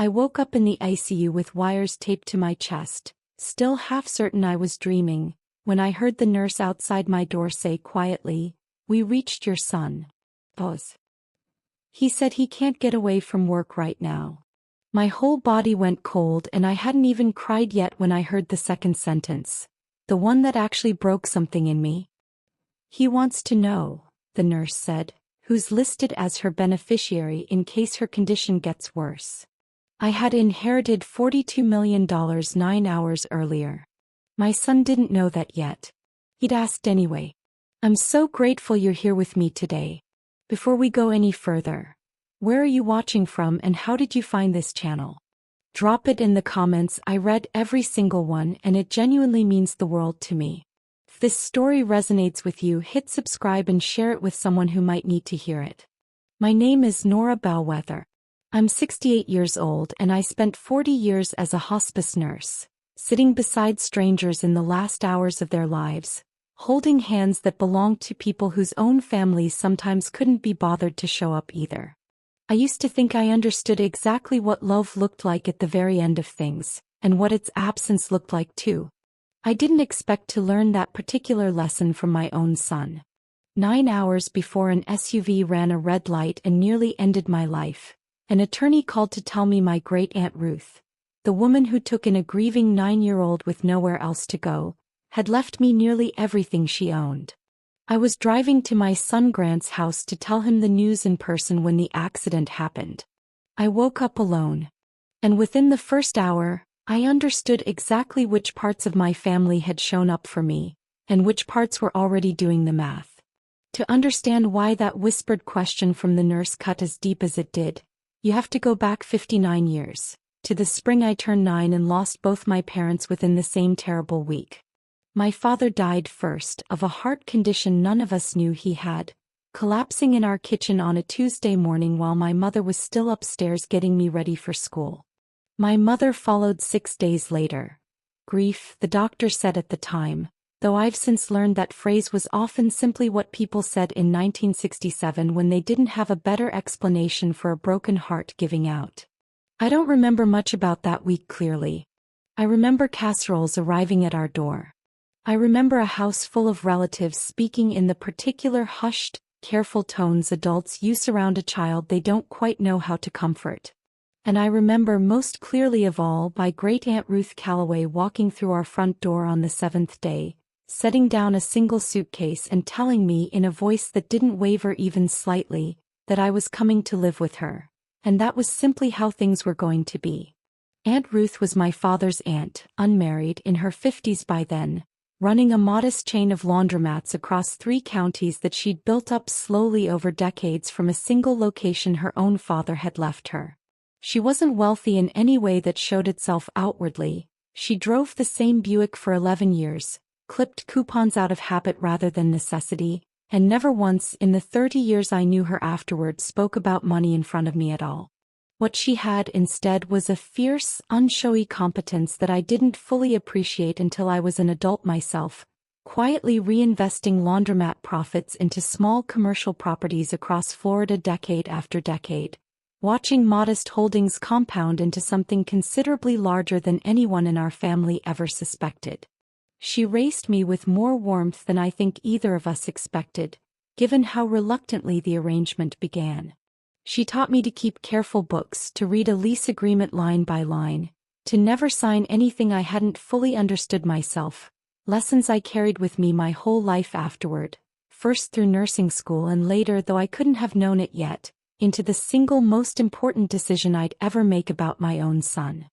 I woke up in the ICU with wires taped to my chest, still half certain I was dreaming, when I heard the nurse outside my door say quietly, "We reached your son. Pause. He said he can't get away from work right now." My whole body went cold and I hadn't even cried yet when I heard the second sentence, the one that actually broke something in me. "He wants to know," the nurse said, "who's listed as her beneficiary in case her condition gets worse." I had inherited $42 million 9 hours earlier. My son didn't know that yet. He'd asked anyway. "I'm so grateful you're here with me today. Before we go any further, where are you watching from and how did you find this channel? Drop it in the comments. I read every single one and it genuinely means the world to me. If this story resonates with you, hit subscribe and share it with someone who might need to hear it. My name is Norah Bellweather. I'm 68 years old and I spent 40 years as a hospice nurse, sitting beside strangers in the last hours of their lives, holding hands that belonged to people whose own families sometimes couldn't be bothered to show up either. I used to think I understood exactly what love looked like at the very end of things, and what its absence looked like too. I didn't expect to learn that particular lesson from my own son. 9 hours before an SUV ran a red light and nearly ended my life, an attorney called to tell me my great-aunt Ruth, the woman who took in a grieving 9-year-old with nowhere else to go, had left me nearly everything she owned. I was driving to my son Grant's house to tell him the news in person when the accident happened. I woke up alone. And within the first hour, I understood exactly which parts of my family had shown up for me, and which parts were already doing the math. To understand why that whispered question from the nurse cut as deep as it did, you have to go back 59 years, to the spring I turned 9 and lost both my parents within the same terrible week. My father died first of a heart condition none of us knew he had, collapsing in our kitchen on a Tuesday morning while my mother was still upstairs getting me ready for school. My mother followed 6 days later. Grief, the doctor said at the time, though I've since learned that phrase was often simply what people said in 1967 when they didn't have a better explanation for a broken heart giving out. I don't remember much about that week clearly. I remember casseroles arriving at our door. I remember a house full of relatives speaking in the particular hushed, careful tones adults use around a child they don't quite know how to comfort. And I remember most clearly of all my great-aunt Ruth Calloway walking through our front door on the 7th day, setting down a single suitcase and telling me in a voice that didn't waver even slightly, that I was coming to live with her, and that was simply how things were going to be. Aunt Ruth was my father's aunt, unmarried, in her 50s by then, running a modest chain of laundromats across 3 counties that she'd built up slowly over decades from a single location her own father had left her. She wasn't wealthy in any way that showed itself outwardly. She drove the same Buick for 11 years, clipped coupons out of habit rather than necessity, and never once in the 30 years I knew her afterward spoke about money in front of me at all. What she had instead was a fierce, unshowy competence that I didn't fully appreciate until I was an adult myself, quietly reinvesting laundromat profits into small commercial properties across Florida decade after decade, watching modest holdings compound into something considerably larger than anyone in our family ever suspected. She raised me with more warmth than I think either of us expected, given how reluctantly the arrangement began. She taught me to keep careful books, to read a lease agreement line by line, to never sign anything I hadn't fully understood myself, lessons I carried with me my whole life afterward, first through nursing school and later, though I couldn't have known it yet, into the single most important decision I'd ever make about my own son.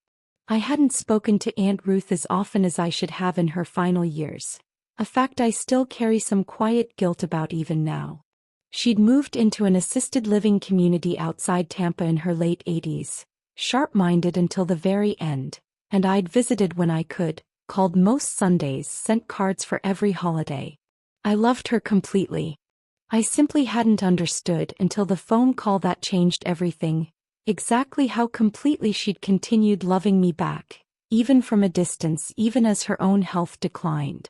I hadn't spoken to Aunt Ruth as often as I should have in her final years, a fact I still carry some quiet guilt about even now. She'd moved into an assisted living community outside Tampa in her late 80s, sharp-minded until the very end, and I'd visited when I could, called most Sundays, sent cards for every holiday. I loved her completely. I simply hadn't understood until the phone call that changed everything, exactly how completely she'd continued loving me back, even from a distance, even as her own health declined.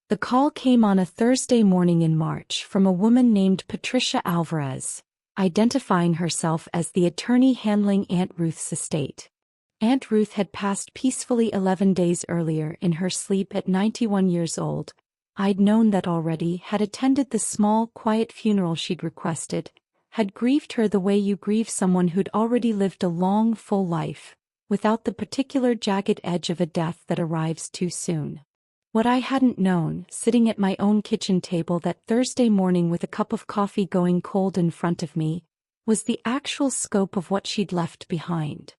The call came on a Thursday morning in March from a woman named Patricia Alvarez, identifying herself as the attorney handling Aunt Ruth's estate. Aunt Ruth had passed peacefully 11 days earlier in her sleep at 91 years old. I'd known that already, had attended the small, quiet funeral she'd requested, had grieved her the way you grieve someone who'd already lived a long, full life, without the particular jagged edge of a death that arrives too soon. What I hadn't known, sitting at my own kitchen table that Thursday morning with a cup of coffee going cold in front of me, was the actual scope of what she'd left behind.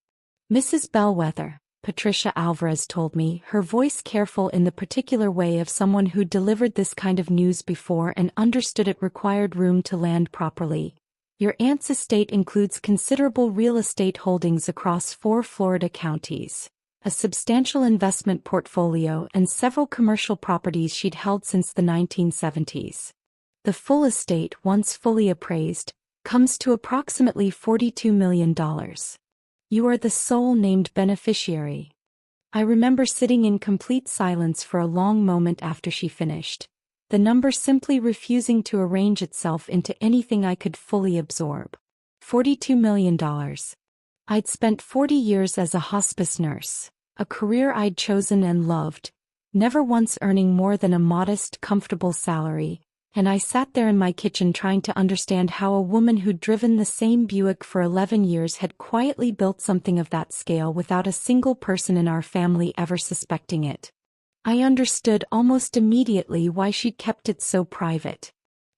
Mrs. Bellweather, Patricia Alvarez told me, her voice careful in the particular way of someone who'd delivered this kind of news before and understood it required room to land properly. Your aunt's estate includes considerable real estate holdings across 4 Florida counties, a substantial investment portfolio and several commercial properties she'd held since the 1970s. The full estate, once fully appraised, comes to approximately $42 million. You are the sole named beneficiary. I remember sitting in complete silence for a long moment after she finished, the number simply refusing to arrange itself into anything I could fully absorb. $42 million. I'd spent 40 years as a hospice nurse, a career I'd chosen and loved, never once earning more than a modest, comfortable salary, and I sat there in my kitchen trying to understand how a woman who'd driven the same Buick for 11 years had quietly built something of that scale without a single person in our family ever suspecting it. I understood almost immediately why she'd kept it so private.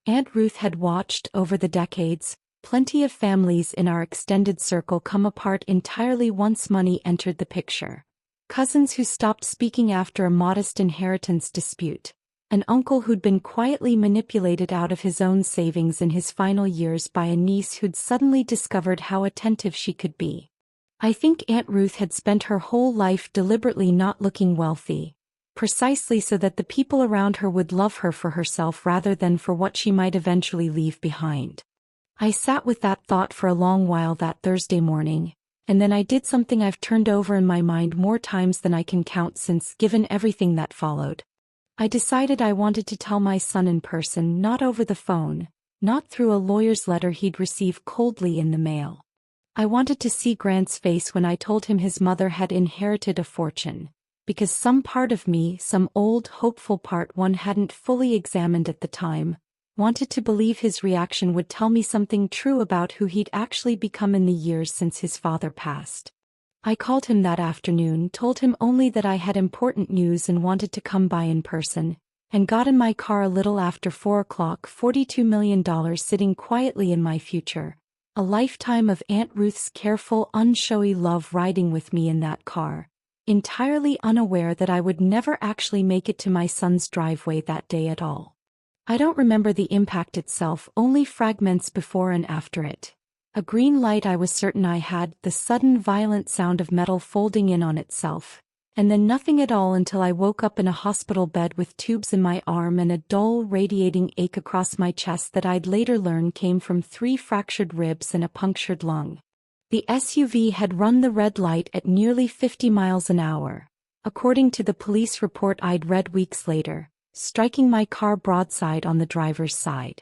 Aunt Ruth had watched, over the decades, plenty of families in our extended circle come apart entirely once money entered the picture. Cousins who stopped speaking after a modest inheritance dispute. An uncle who'd been quietly manipulated out of his own savings in his final years by a niece who'd suddenly discovered how attentive she could be. I think Aunt Ruth had spent her whole life deliberately not looking wealthy, precisely so that the people around her would love her for herself rather than for what she might eventually leave behind. I sat with that thought for a long while that Thursday morning, and then I did something I've turned over in my mind more times than I can count since, given everything that followed. I decided I wanted to tell my son in person, not over the phone, not through a lawyer's letter he'd receive coldly in the mail. I wanted to see Grant's face when I told him his mother had inherited a fortune, because some part of me, some old, hopeful part one hadn't fully examined at the time, wanted to believe his reaction would tell me something true about who he'd actually become in the years since his father passed. I called him that afternoon, told him only that I had important news and wanted to come by in person, and got in my car a little after 4 o'clock, $42 million sitting quietly in my future, a lifetime of Aunt Ruth's careful, unshowy love riding with me in that car, entirely unaware that I would never actually make it to my son's driveway that day at all. I don't remember the impact itself, only fragments before and after it. A green light I was certain I had, the sudden violent sound of metal folding in on itself, and then nothing at all until I woke up in a hospital bed with tubes in my arm and a dull, radiating ache across my chest that I'd later learn came from 3 fractured ribs and a punctured lung. The SUV had run the red light at nearly 50 miles an hour, according to the police report I'd read weeks later, striking my car broadside on the driver's side.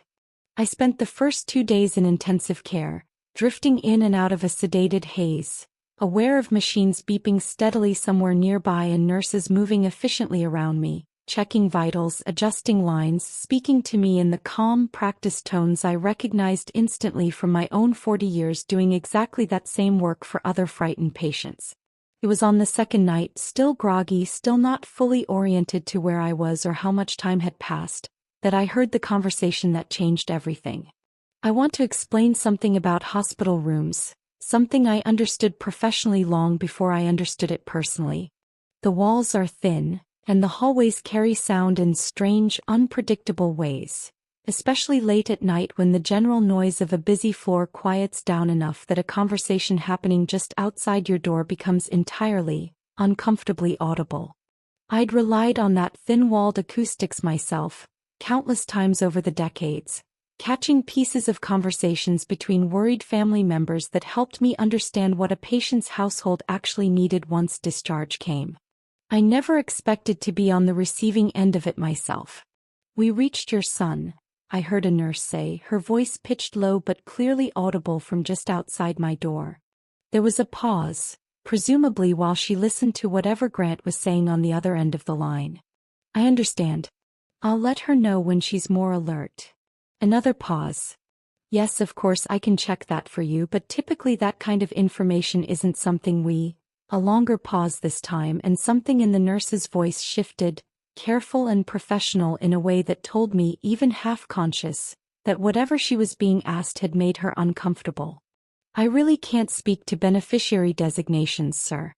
I spent the first 2 days in intensive care, drifting in and out of a sedated haze, aware of machines beeping steadily somewhere nearby and nurses moving efficiently around me, checking vitals, adjusting lines, speaking to me in the calm, practiced tones I recognized instantly from my own 40 years doing exactly that same work for other frightened patients. It was on the second night, still groggy, still not fully oriented to where I was or how much time had passed, that I heard the conversation that changed everything. I want to explain something about hospital rooms, something I understood professionally long before I understood it personally. The walls are thin, and the hallways carry sound in strange, unpredictable ways, especially late at night when the general noise of a busy floor quiets down enough that a conversation happening just outside your door becomes entirely, uncomfortably audible. I'd relied on that thin-walled acoustics myself, countless times over the decades, catching pieces of conversations between worried family members that helped me understand what a patient's household actually needed once discharge came. I never expected to be on the receiving end of it myself. "We reached your son," I heard a nurse say, her voice pitched low but clearly audible from just outside my door. There was a pause, presumably while she listened to whatever Grant was saying on the other end of the line. I understand. I'll let her know when she's more alert. Another pause. Yes, of course I can check that for you, but typically that kind of information isn't something we— A longer pause this time, and something in the nurse's voice shifted, careful and professional in a way that told me, even half-conscious, that whatever she was being asked had made her uncomfortable. I really can't speak to beneficiary designations, sir.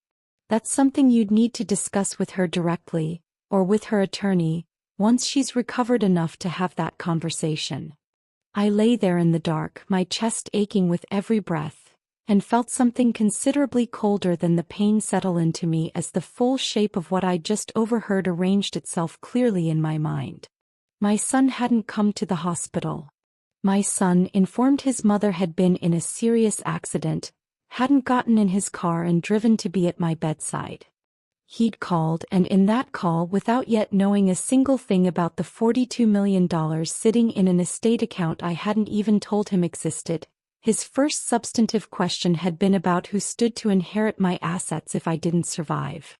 That's something you'd need to discuss with her directly, or with her attorney, once she's recovered enough to have that conversation. I lay there in the dark, my chest aching with every breath, and felt something considerably colder than the pain settle into me as the full shape of what I'd just overheard arranged itself clearly in my mind. My son hadn't come to the hospital. My son, informed his mother, had been in a serious accident, hadn't gotten in his car and driven to be at my bedside. He'd called, and in that call, without yet knowing a single thing about the $42 million sitting in an estate account I hadn't even told him existed, his first substantive question had been about who stood to inherit my assets if I didn't survive.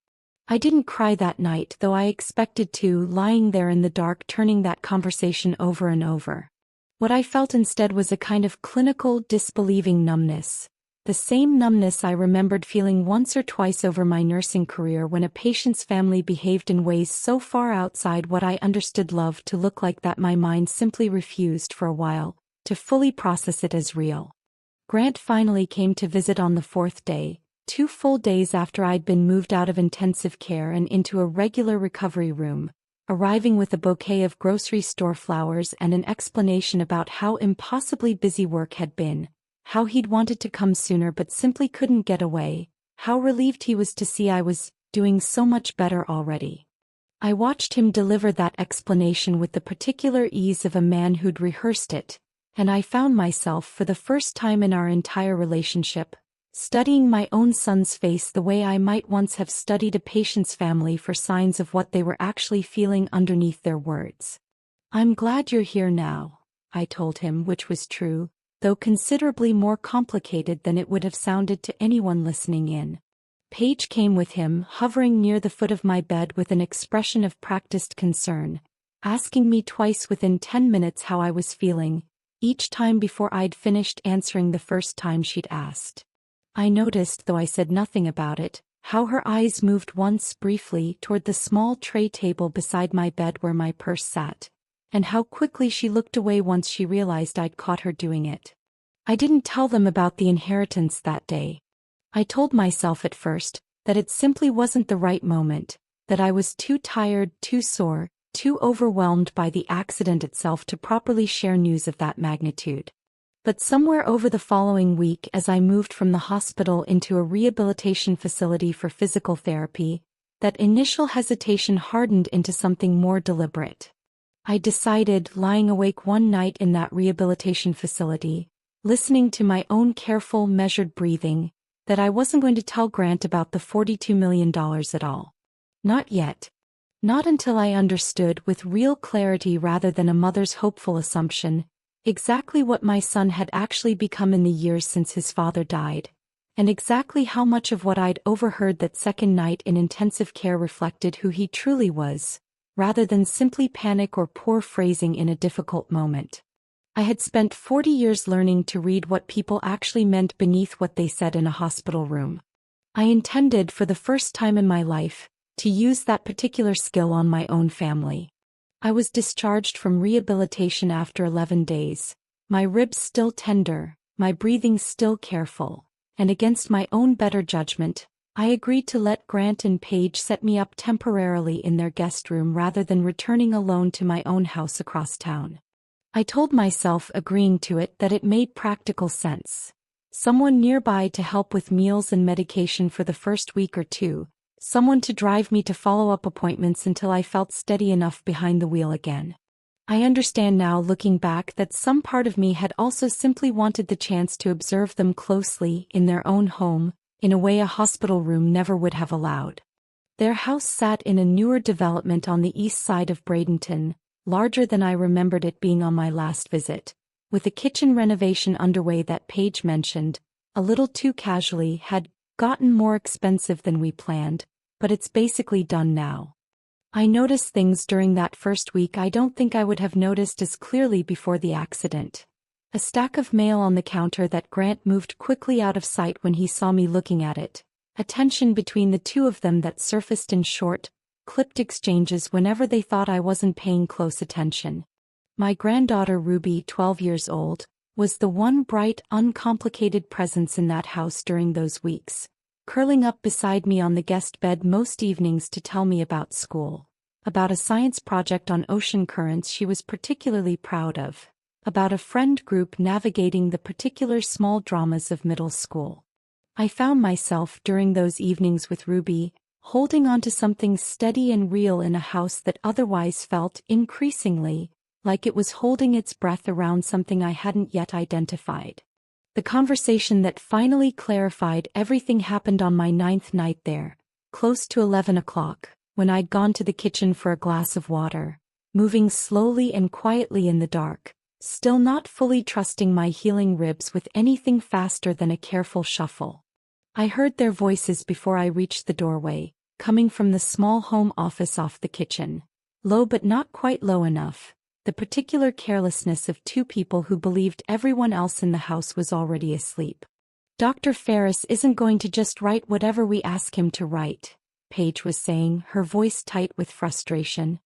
I didn't cry that night, though I expected to, lying there in the dark turning that conversation over and over. What I felt instead was a kind of clinical, disbelieving numbness. The same numbness I remembered feeling once or twice over my nursing career when a patient's family behaved in ways so far outside what I understood love to look like that my mind simply refused for a while to fully process it as real. Grant finally came to visit on the fourth day, 2 full days after I'd been moved out of intensive care and into a regular recovery room, arriving with a bouquet of grocery store flowers and an explanation about how impossibly busy work had been, how he'd wanted to come sooner but simply couldn't get away, how relieved he was to see I was doing so much better already. I watched him deliver that explanation with the particular ease of a man who'd rehearsed it, and I found myself, for the first time in our entire relationship, studying my own son's face the way I might once have studied a patient's family for signs of what they were actually feeling underneath their words. "I'm glad you're here now," I told him, which was true, though considerably more complicated than it would have sounded to anyone listening in. Paige came with him, hovering near the foot of my bed with an expression of practiced concern, asking me twice within 10 minutes how I was feeling, each time before I'd finished answering the first time she'd asked. I noticed, though I said nothing about it, how her eyes moved once briefly toward the small tray table beside my bed where my purse sat, and how quickly she looked away once she realized I'd caught her doing it. I didn't tell them about the inheritance that day. I told myself at first that it simply wasn't the right moment, that I was too tired, too sore, too overwhelmed by the accident itself to properly share news of that magnitude. But somewhere over the following week, as I moved from the hospital into a rehabilitation facility for physical therapy, that initial hesitation hardened into something more deliberate. I decided, lying awake one night in that rehabilitation facility, listening to my own careful, measured breathing, that I wasn't going to tell Grant about the $42 million at all. Not yet. Not until I understood, with real clarity rather than a mother's hopeful assumption, exactly what my son had actually become in the years since his father died, and exactly how much of what I'd overheard that second night in intensive care reflected who he truly was, rather than simply panic or poor phrasing in a difficult moment. I had spent 40 years learning to read what people actually meant beneath what they said in a hospital room. I intended, for the first time in my life, to use that particular skill on my own family. I was discharged from rehabilitation after 11 days, my ribs still tender, my breathing still careful, and against my own better judgment, I agreed to let Grant and Paige set me up temporarily in their guest room rather than returning alone to my own house across town. I told myself, agreeing to it, that it made practical sense. Someone nearby to help with meals and medication for the first week or two, someone to drive me to follow-up appointments until I felt steady enough behind the wheel again. I understand now, looking back, that some part of me had also simply wanted the chance to observe them closely, in their own home, in a way a hospital room never would have allowed. Their house sat in a newer development on the east side of Bradenton, larger than I remembered it being on my last visit, with a kitchen renovation underway that Paige mentioned, a little too casually, had gotten more expensive than we planned, but it's basically done now. I noticed things during that first week I don't think I would have noticed as clearly before the accident. A stack of mail on the counter that Grant moved quickly out of sight when he saw me looking at it. A tension between the two of them that surfaced in short, clipped exchanges whenever they thought I wasn't paying close attention. My granddaughter Ruby, 12 years old, was the one bright, uncomplicated presence in that house during those weeks, curling up beside me on the guest bed most evenings to tell me about school, about a science project on ocean currents she was particularly proud of, about a friend group navigating the particular small dramas of middle school. I found myself during those evenings with Ruby, holding on to something steady and real in a house that otherwise felt, increasingly, like it was holding its breath around something I hadn't yet identified. The conversation that finally clarified everything happened on my 9th night there, close to 11 o'clock, when I'd gone to the kitchen for a glass of water, moving slowly and quietly in the dark, still not fully trusting my healing ribs with anything faster than a careful shuffle. I heard their voices before I reached the doorway, coming from the small home office off the kitchen, low but not quite low enough. The particular carelessness of two people who believed everyone else in the house was already asleep. Dr. Ferris isn't going to just write whatever we ask him to write, Paige was saying, her voice tight with frustration.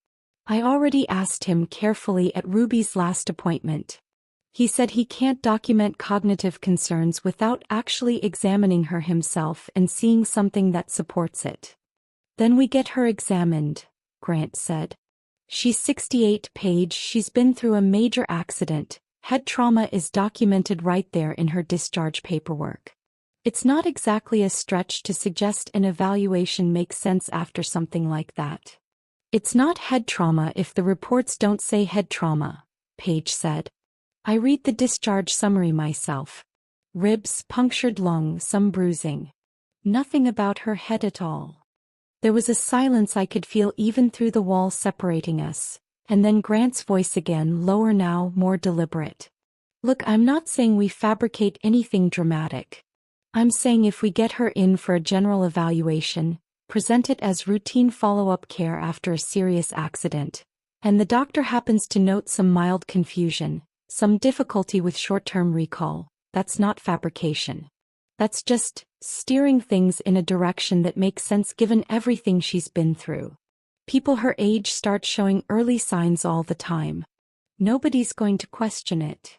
I already asked him carefully at Ruby's last appointment. He said he can't document cognitive concerns without actually examining her himself and seeing something that supports it. Then we get her examined, Grant said. She's 68, Paige. She's been through a major accident. Head trauma is documented right there in her discharge paperwork. It's not exactly a stretch to suggest an evaluation makes sense after something like that. It's not head trauma if the reports don't say head trauma, Paige said. I read the discharge summary myself. Ribs, punctured lung, some bruising. Nothing about her head at all. There was a silence I could feel even through the wall separating us, and then Grant's voice again, lower now, more deliberate. Look, I'm not saying we fabricate anything dramatic. I'm saying if we get her in for a general evaluation, present it as routine follow-up care after a serious accident, and the doctor happens to note some mild confusion, some difficulty with short-term recall, that's not fabrication. That's just steering things in a direction that makes sense given everything she's been through. People her age start showing early signs all the time. Nobody's going to question it.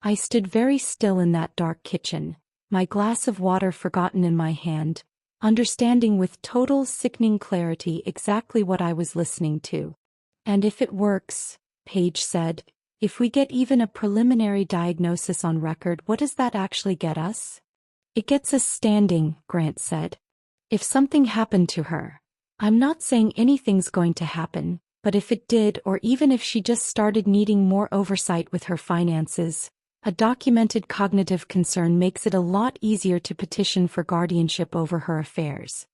I stood very still in that dark kitchen, my glass of water forgotten in my hand, understanding with total sickening clarity exactly what I was listening to. And if it works, Paige said, if we get even a preliminary diagnosis on record, what does that actually get us? It gets us standing, Grant said. If something happened to her, I'm not saying anything's going to happen, but if it did, or even if she just started needing more oversight with her finances, a documented cognitive concern makes it a lot easier to petition for guardianship over her affairs.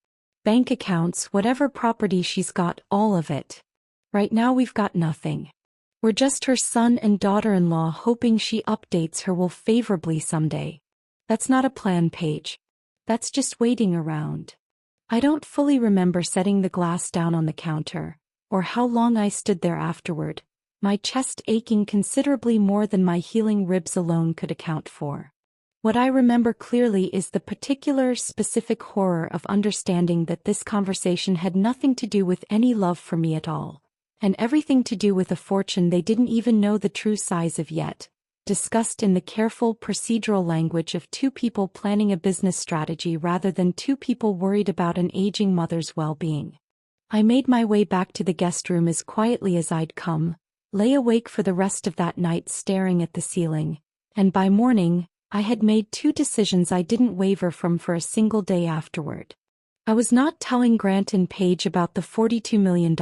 Bank accounts, whatever property she's got, all of it. Right now we've got nothing. We're just her son and daughter-in-law hoping she updates her will favorably someday. That's not a plan, Paige. That's just waiting around. I don't fully remember setting the glass down on the counter, or how long I stood there afterward, my chest aching considerably more than my healing ribs alone could account for. What I remember clearly is the particular specific horror of understanding that this conversation had nothing to do with any love for me at all, and everything to do with a fortune they didn't even know the true size of yet, discussed in the careful procedural language of two people planning a business strategy rather than two people worried about an aging mother's well-being. I made my way back to the guest room as quietly as I'd come, lay awake for the rest of that night staring at the ceiling, and by morning, I had made two decisions I didn't waver from for a single day afterward. I was not telling Grant and Paige about the $42 million.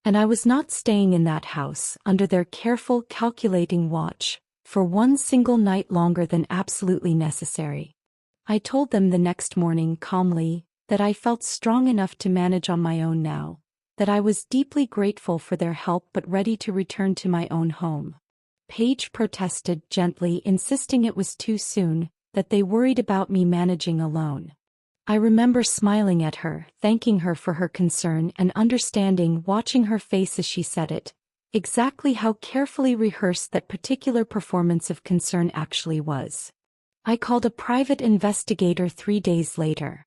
And I was not staying in that house, under their careful, calculating watch, for one single night longer than absolutely necessary. I told them the next morning, calmly, that I felt strong enough to manage on my own now, that I was deeply grateful for their help but ready to return to my own home. Paige protested gently, insisting it was too soon, that they worried about me managing alone. I remember smiling at her, thanking her for her concern and understanding, watching her face as she said it, exactly how carefully rehearsed that particular performance of concern actually was. I called a private investigator 3 days later.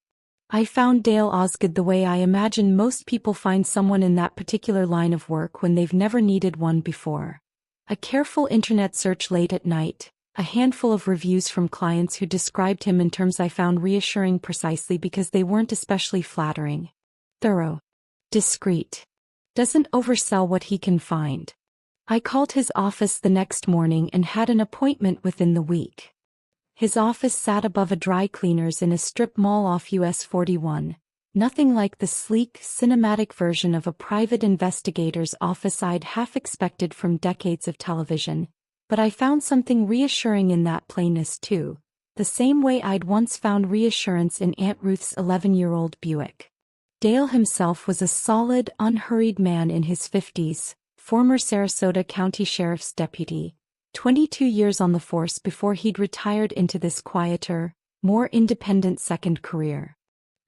I found Dale Osgood the way I imagine most people find someone in that particular line of work when they've never needed one before. A careful internet search late at night, a handful of reviews from clients who described him in terms I found reassuring precisely because they weren't especially flattering. Thorough. Discreet. Doesn't oversell what he can find. I called his office the next morning and had an appointment within the week. His office sat above a dry cleaner's in a strip mall off US 41, nothing like the sleek, cinematic version of a private investigator's office I'd half expected from decades of television, but I found something reassuring in that plainness too, the same way I'd once found reassurance in Aunt Ruth's 11-year-old Buick. Dale himself was a solid, unhurried man in his 50s, former Sarasota County Sheriff's deputy, 22 years on the force before he'd retired into this quieter, more independent second career.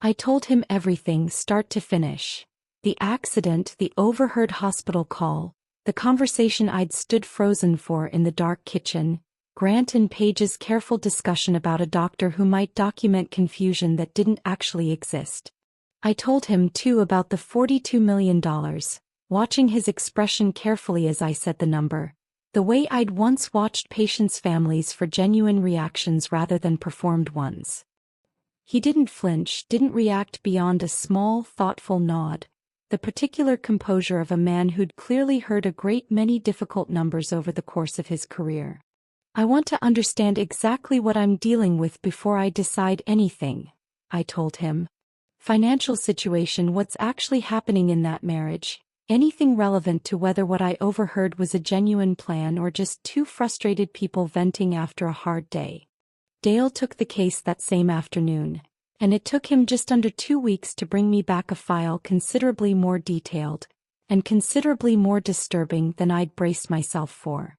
I told him everything start to finish. The accident, the overheard hospital call, the conversation I'd stood frozen for in the dark kitchen, Grant and Paige's careful discussion about a doctor who might document confusion that didn't actually exist. I told him too about the $42 million, watching his expression carefully as I said the number, the way I'd once watched patients' families for genuine reactions rather than performed ones. He didn't flinch, didn't react beyond a small, thoughtful nod, the particular composure of a man who'd clearly heard a great many difficult numbers over the course of his career. I want to understand exactly what I'm dealing with before I decide anything, I told him. Financial situation, what's actually happening in that marriage, anything relevant to whether what I overheard was a genuine plan or just two frustrated people venting after a hard day. Dale took the case that same afternoon, and it took him just under 2 weeks to bring me back a file considerably more detailed and considerably more disturbing than I'd braced myself for.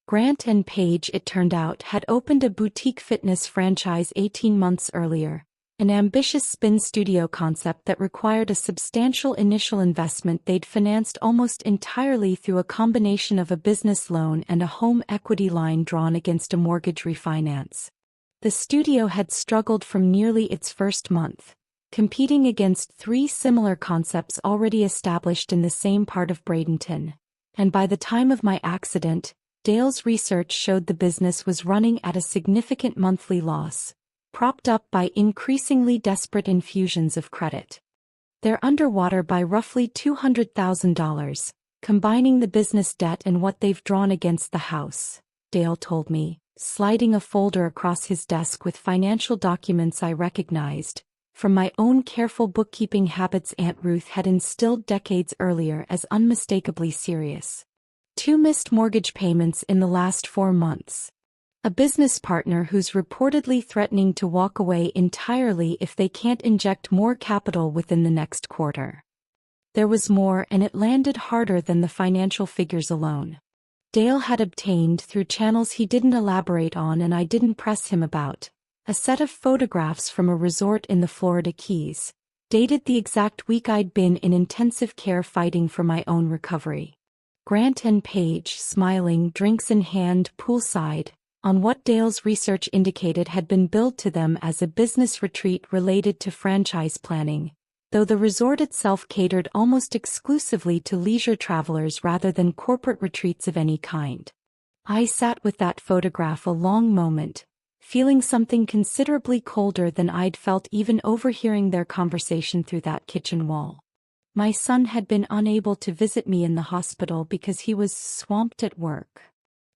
Grant and Paige, it turned out, had opened a boutique fitness franchise 18 months earlier, an ambitious spin studio concept that required a substantial initial investment they'd financed almost entirely through a combination of a business loan and a home equity line drawn against a mortgage refinance. The studio had struggled from nearly its first month, competing against 3 similar concepts already established in the same part of Bradenton, and by the time of my accident, Dale's research showed the business was running at a significant monthly loss, propped up by increasingly desperate infusions of credit. They're underwater by roughly $200,000, combining the business debt and what they've drawn against the house, Dale told me, sliding a folder across his desk with financial documents I recognized, from my own careful bookkeeping habits Aunt Ruth had instilled decades earlier as unmistakably serious. 2 missed mortgage payments in the last 4 months. A business partner who's reportedly threatening to walk away entirely if they can't inject more capital within the next quarter. There was more, and it landed harder than the financial figures alone. Dale had obtained, through channels he didn't elaborate on and I didn't press him about, a set of photographs from a resort in the Florida Keys, dated the exact week I'd been in intensive care fighting for my own recovery. Grant and Paige, smiling, drinks in hand, poolside, on what Dale's research indicated had been billed to them as a business retreat related to franchise planning, though the resort itself catered almost exclusively to leisure travelers rather than corporate retreats of any kind. I sat with that photograph a long moment, feeling something considerably colder than I'd felt even overhearing their conversation through that kitchen wall. My son had been unable to visit me in the hospital because he was swamped at work.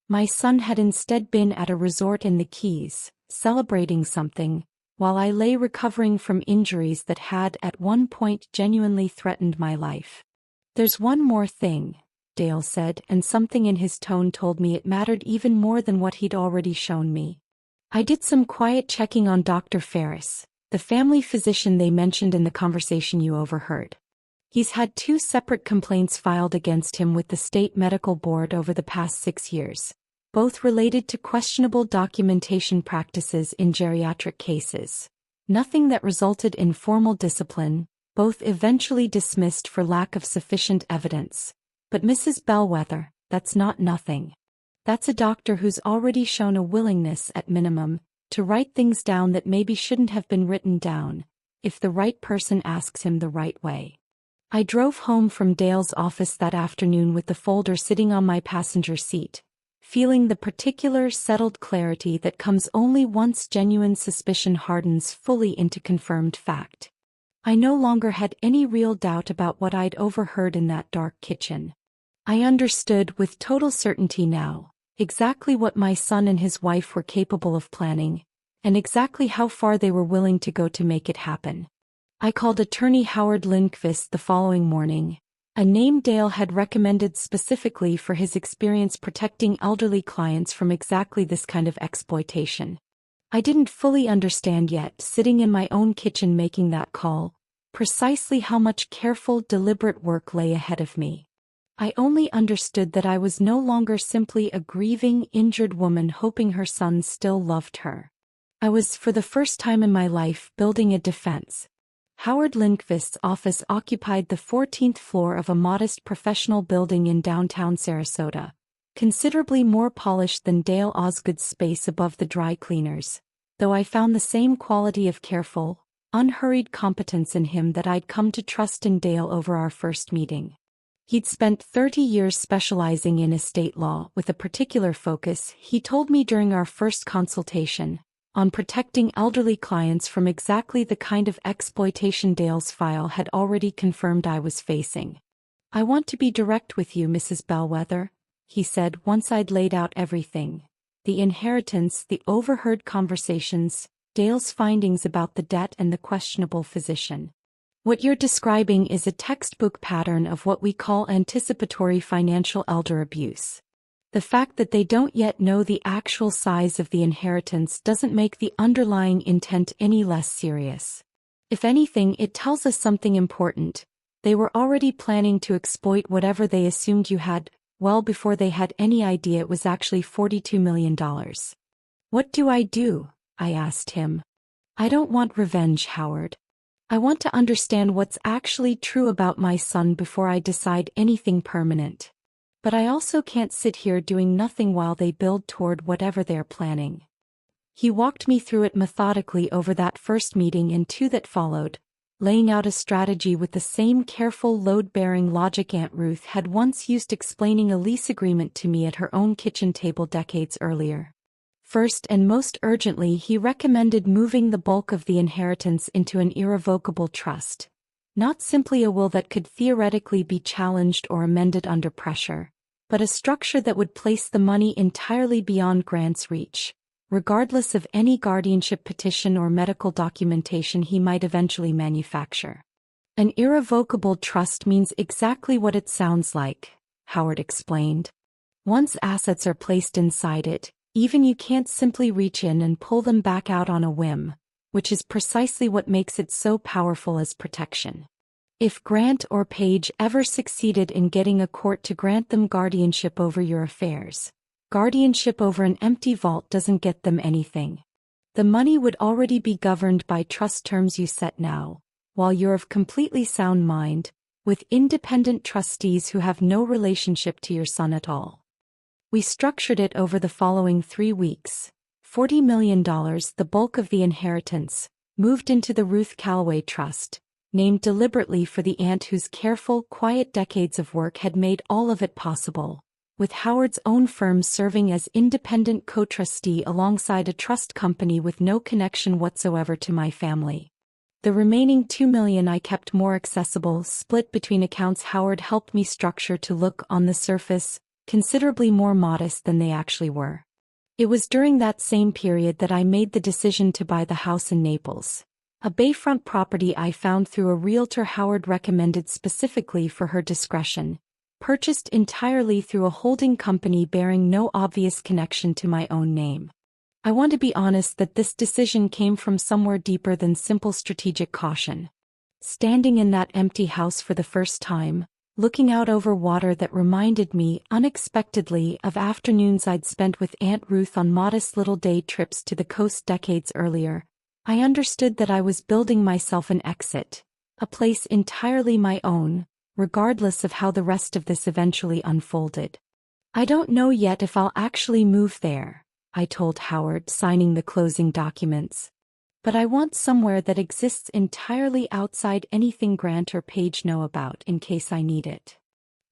My son had instead been at a resort in the Keys, celebrating something, while I lay recovering from injuries that had at one point genuinely threatened my life. There's one more thing, Dale said, and something in his tone told me it mattered even more than what he'd already shown me. I did some quiet checking on Dr. Ferris, the family physician they mentioned in the conversation you overheard. He's had 2 separate complaints filed against him with the state medical board over the past 6 years, both related to questionable documentation practices in geriatric cases. Nothing that resulted in formal discipline, both eventually dismissed for lack of sufficient evidence. But Mrs. Bellweather, that's not nothing. That's a doctor who's already shown a willingness, at minimum, to write things down that maybe shouldn't have been written down, if the right person asks him the right way. I drove home from Dale's office that afternoon with the folder sitting on my passenger seat, feeling the particular settled clarity that comes only once genuine suspicion hardens fully into confirmed fact. I no longer had any real doubt about what I'd overheard in that dark kitchen. I understood with total certainty now exactly what my son and his wife were capable of planning, and exactly how far they were willing to go to make it happen. I called attorney Howard Lindqvist the following morning, a name Dale had recommended specifically for his experience protecting elderly clients from exactly this kind of exploitation. I didn't fully understand yet, sitting in my own kitchen making that call, precisely how much careful, deliberate work lay ahead of me. I only understood that I was no longer simply a grieving, injured woman hoping her son still loved her. I was, for the first time in my life, building a defense. Howard Lindqvist's office occupied the 14th floor of a modest professional building in downtown Sarasota, considerably more polished than Dale Osgood's space above the dry cleaners, though I found the same quality of careful, unhurried competence in him that I'd come to trust in Dale over our first meeting. He'd spent 30 years specializing in estate law with a particular focus, he told me during our first consultation, on protecting elderly clients from exactly the kind of exploitation Dale's file had already confirmed I was facing. "I want to be direct with you, Mrs. Bellweather," he said once I'd laid out everything. The inheritance, the overheard conversations, Dale's findings about the debt and the questionable physician. "What you're describing is a textbook pattern of what we call anticipatory financial elder abuse. The fact that they don't yet know the actual size of the inheritance doesn't make the underlying intent any less serious. If anything, it tells us something important. They were already planning to exploit whatever they assumed you had, well before they had any idea it was actually $42 million. "What do I do?" I asked him. "I don't want revenge, Howard. I want to understand what's actually true about my son before I decide anything permanent. But I also can't sit here doing nothing while they build toward whatever they're planning." He walked me through it methodically over that first meeting and two that followed, laying out a strategy with the same careful, load-bearing logic Aunt Ruth had once used explaining a lease agreement to me at her own kitchen table decades earlier. First and most urgently, he recommended moving the bulk of the inheritance into an irrevocable trust. Not simply a will that could theoretically be challenged or amended under pressure, but a structure that would place the money entirely beyond Grant's reach, regardless of any guardianship petition or medical documentation he might eventually manufacture. "An irrevocable trust means exactly what it sounds like," Howard explained. "Once assets are placed inside it, even you can't simply reach in and pull them back out on a whim, which is precisely what makes it so powerful as protection. If Grant or Page ever succeeded in getting a court to grant them guardianship over your affairs, guardianship over an empty vault doesn't get them anything. The money would already be governed by trust terms you set now, while you're of completely sound mind, with independent trustees who have no relationship to your son at all." We structured it over the following 3 weeks. $40 million, the bulk of the inheritance, moved into the Ruth Calloway Trust, named deliberately for the aunt whose careful, quiet decades of work had made all of it possible, with Howard's own firm serving as independent co-trustee alongside a trust company with no connection whatsoever to my family. The remaining $2 million I kept more accessible, split between accounts Howard helped me structure to look, on the surface, considerably more modest than they actually were. It was during that same period that I made the decision to buy the house in Naples, a bayfront property I found through a realtor Howard recommended specifically for her discretion, purchased entirely through a holding company bearing no obvious connection to my own name. I want to be honest that this decision came from somewhere deeper than simple strategic caution. Standing in that empty house for the first time, looking out over water that reminded me, unexpectedly, of afternoons I'd spent with Aunt Ruth on modest little day trips to the coast decades earlier, I understood that I was building myself an exit, a place entirely my own, regardless of how the rest of this eventually unfolded. I don't know yet if I'll actually move there, I told Howard, signing the closing documents. But I want somewhere that exists entirely outside anything Grant or Paige know about in case I need it.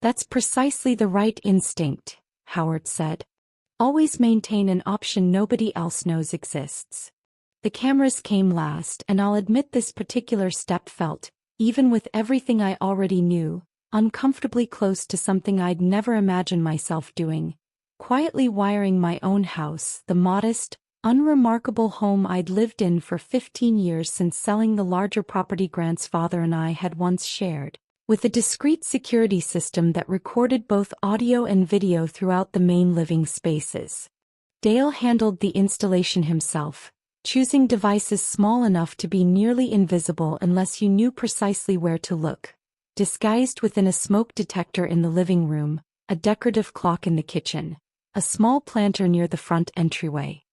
That's precisely the right instinct, Howard said. Always maintain an option nobody else knows exists. The cameras came last, and I'll admit this particular step felt, even with everything I already knew, uncomfortably close to something I'd never imagined myself doing. Quietly wiring my own house, the modest, unremarkable home I'd lived in for 15 years since selling the larger property Grant's father and I had once shared, with a discrete security system that recorded both audio and video throughout the main living spaces. Dale handled the installation himself, choosing devices small enough to be nearly invisible unless you knew precisely where to look, disguised within a smoke detector in the living room, a decorative clock in the kitchen, a small planter near the front entryway.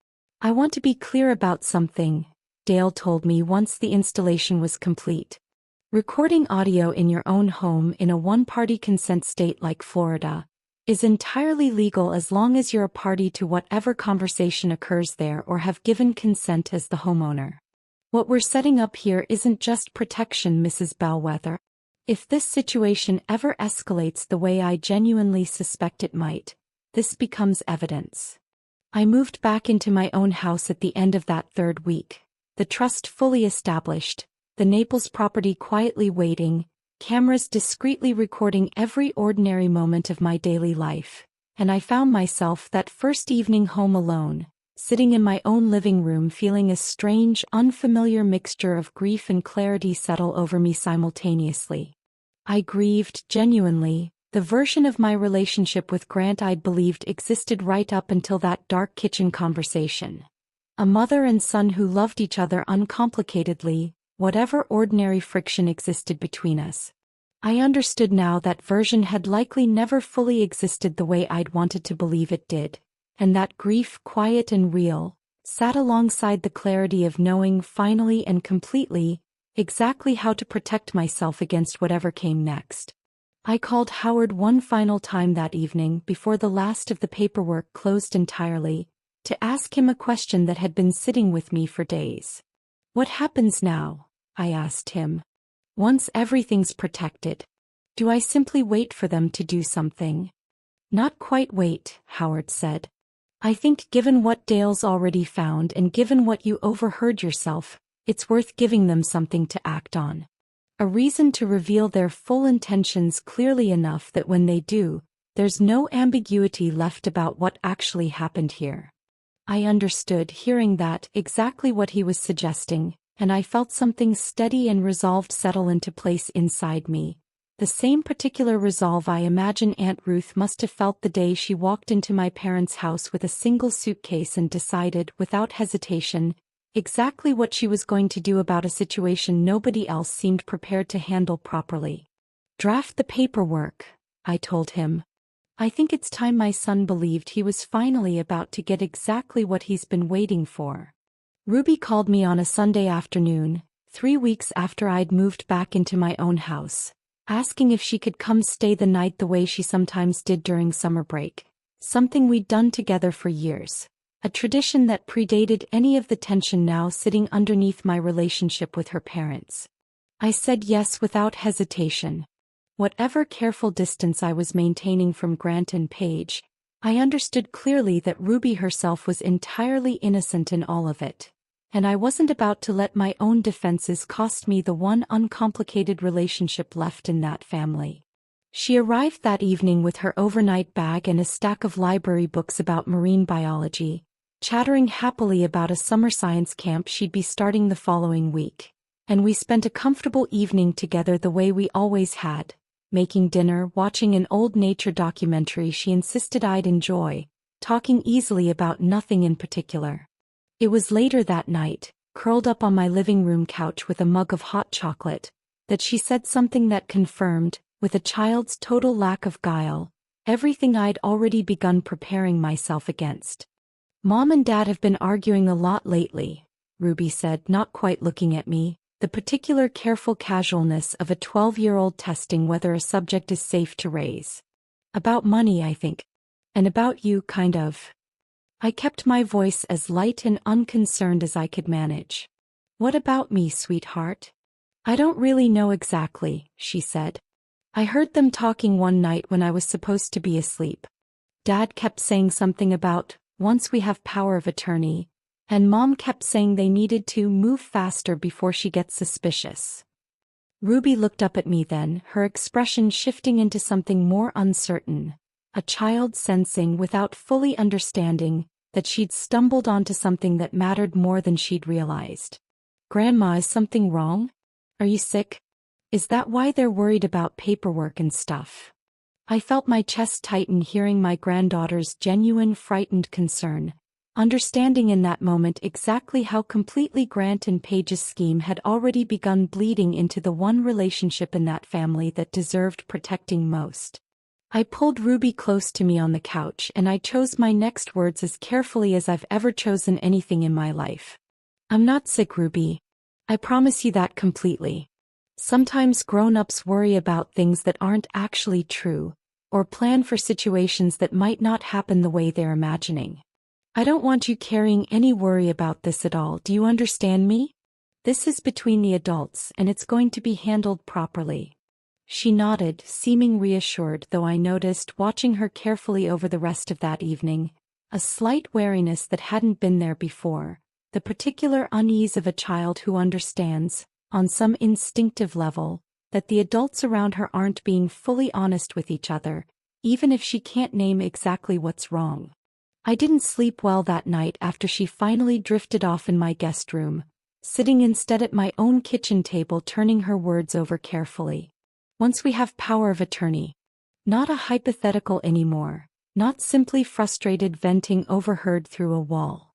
I want to be clear about something, Dale told me once the installation was complete. Recording audio in your own home in a one-party consent state like Florida is entirely legal as long as you're a party to whatever conversation occurs there or have given consent as the homeowner. What we're setting up here isn't just protection, Mrs. Bellweather. If this situation ever escalates the way I genuinely suspect it might, this becomes evidence. I moved back into my own house at the end of that third week, the trust fully established, the Naples property quietly waiting, cameras discreetly recording every ordinary moment of my daily life, and I found myself that first evening home alone, sitting in my own living room feeling a strange, unfamiliar mixture of grief and clarity settle over me simultaneously. I grieved, genuinely, the version of my relationship with Grant I'd believed existed right up until that dark kitchen conversation. A mother and son who loved each other uncomplicatedly, whatever ordinary friction existed between us. I understood now that version had likely never fully existed the way I'd wanted to believe it did, and that grief, quiet and real, sat alongside the clarity of knowing finally and completely exactly how to protect myself against whatever came next. I called Howard one final time that evening before the last of the paperwork closed entirely, to ask him a question that had been sitting with me for days. What happens now? I asked him. Once everything's protected, do I simply wait for them to do something? Not quite wait, Howard said. I think given what Dale's already found and given what you overheard yourself, it's worth giving them something to act on. A reason to reveal their full intentions clearly enough that when they do, there's no ambiguity left about what actually happened here. I understood, hearing that, exactly what he was suggesting, and I felt something steady and resolved settle into place inside me. The same particular resolve I imagine Aunt Ruth must have felt the day she walked into my parents' house with a single suitcase and decided, without hesitation, exactly what she was going to do about a situation nobody else seemed prepared to handle properly. Draft the paperwork, I told him. I think it's time my son believed he was finally about to get exactly what he's been waiting for. Ruby called me on a Sunday afternoon, 3 weeks after I'd moved back into my own house, asking if she could come stay the night the way she sometimes did during summer break, something we'd done together for years, a tradition that predated any of the tension now sitting underneath my relationship with her parents. I said yes without hesitation. Whatever careful distance I was maintaining from Grant and Paige, I understood clearly that Ruby herself was entirely innocent in all of it, and I wasn't about to let my own defenses cost me the one uncomplicated relationship left in that family. She arrived that evening with her overnight bag and a stack of library books about marine biology, chattering happily about a summer science camp she'd be starting the following week, and we spent a comfortable evening together the way we always had, making dinner, watching an old nature documentary she insisted I'd enjoy, talking easily about nothing in particular. It was later that night, curled up on my living room couch with a mug of hot chocolate, that she said something that confirmed, with a child's total lack of guile, everything I'd already begun preparing myself against. Mom and Dad have been arguing a lot lately, Ruby said, not quite looking at me, the particular careful casualness of a 12-year-old testing whether a subject is safe to raise. About money, I think. And about you, kind of. I kept my voice as light and unconcerned as I could manage. What about me, sweetheart? I don't really know exactly, she said. I heard them talking one night when I was supposed to be asleep. Dad kept saying something about, once we have power of attorney, and Mom kept saying they needed to move faster before she gets suspicious. Ruby looked up at me then, her expression shifting into something more uncertain, a child sensing without fully understanding that she'd stumbled onto something that mattered more than she'd realized. Grandma, is something wrong? Are you sick? Is that why they're worried about paperwork and stuff? I felt my chest tighten hearing my granddaughter's genuine frightened concern, understanding in that moment exactly how completely Grant and Paige's scheme had already begun bleeding into the one relationship in that family that deserved protecting most. I pulled Ruby close to me on the couch and I chose my next words as carefully as I've ever chosen anything in my life. I'm not sick, Ruby. I promise you that completely. Sometimes grown-ups worry about things that aren't actually true, or plan for situations that might not happen the way they're imagining. I don't want you carrying any worry about this at all, do you understand me? This is between the adults and it's going to be handled properly. She nodded, seeming reassured, though I noticed, watching her carefully over the rest of that evening, a slight wariness that hadn't been there before, the particular unease of a child who understands, on some instinctive level, that the adults around her aren't being fully honest with each other, even if she can't name exactly what's wrong. I didn't sleep well that night after she finally drifted off in my guest room, sitting instead at my own kitchen table turning her words over carefully. Once we have power of attorney. Not a hypothetical anymore, not simply frustrated venting overheard through a wall.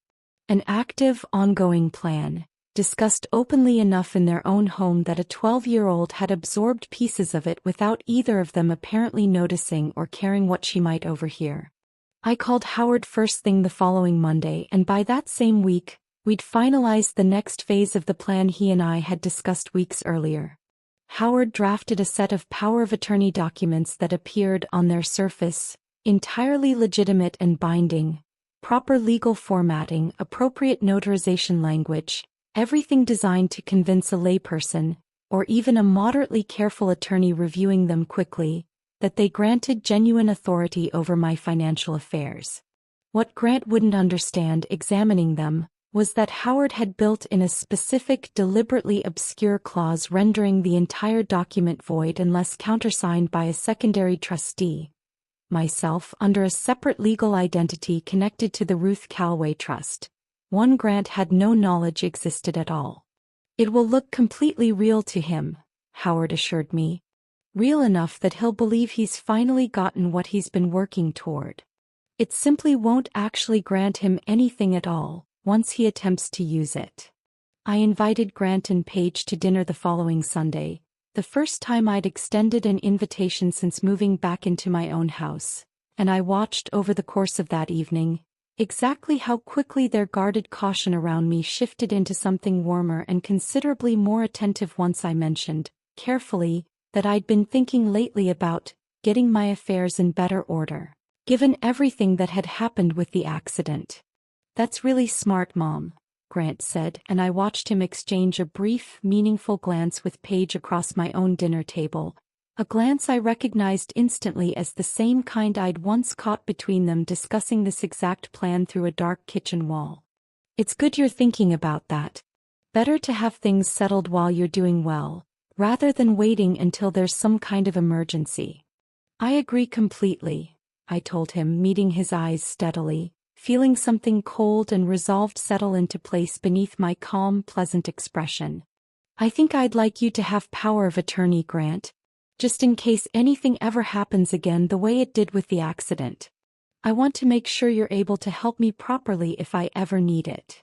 An active, ongoing plan, discussed openly enough in their own home that a 12-year-old had absorbed pieces of it without either of them apparently noticing or caring what she might overhear. I called Howard first thing the following Monday, and by that same week, we'd finalized the next phase of the plan he and I had discussed weeks earlier. Howard drafted a set of power of attorney documents that appeared on their surface, entirely legitimate and binding, proper legal formatting, appropriate notarization language, everything designed to convince a layperson, or even a moderately careful attorney reviewing them quickly, that they granted genuine authority over my financial affairs. What Grant wouldn't understand examining them was that Howard had built in a specific, deliberately obscure clause rendering the entire document void unless countersigned by a secondary trustee, myself, under a separate legal identity connected to the Ruth Calloway Trust, one Grant had no knowledge existed at all. It will look completely real to him, Howard assured me. Real enough that he'll believe he's finally gotten what he's been working toward. It simply won't actually grant him anything at all, once he attempts to use it. I invited Grant and Paige to dinner the following Sunday, the first time I'd extended an invitation since moving back into my own house, and I watched over the course of that evening, exactly how quickly their guarded caution around me shifted into something warmer and considerably more attentive once I mentioned, carefully, that I'd been thinking lately about getting my affairs in better order, given everything that had happened with the accident. That's really smart, Mom, Grant said, and I watched him exchange a brief, meaningful glance with Paige across my own dinner table, a glance I recognized instantly as the same kind I'd once caught between them discussing this exact plan through a dark kitchen wall. It's good you're thinking about that. Better to have things settled while you're doing well, rather than waiting until there's some kind of emergency. I agree completely, I told him, meeting his eyes steadily, feeling something cold and resolved settle into place beneath my calm, pleasant expression. I think I'd like you to have power of attorney, Grant, just in case anything ever happens again the way it did with the accident. I want to make sure you're able to help me properly if I ever need it.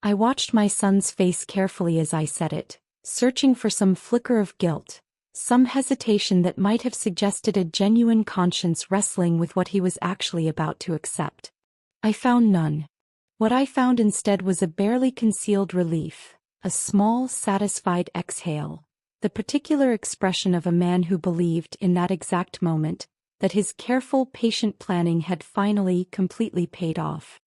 I watched my son's face carefully as I said it, searching for some flicker of guilt, some hesitation that might have suggested a genuine conscience wrestling with what he was actually about to accept. I found none. What I found instead was a barely concealed relief, a small, satisfied exhale, the particular expression of a man who believed in that exact moment that his careful, patient planning had finally completely paid off.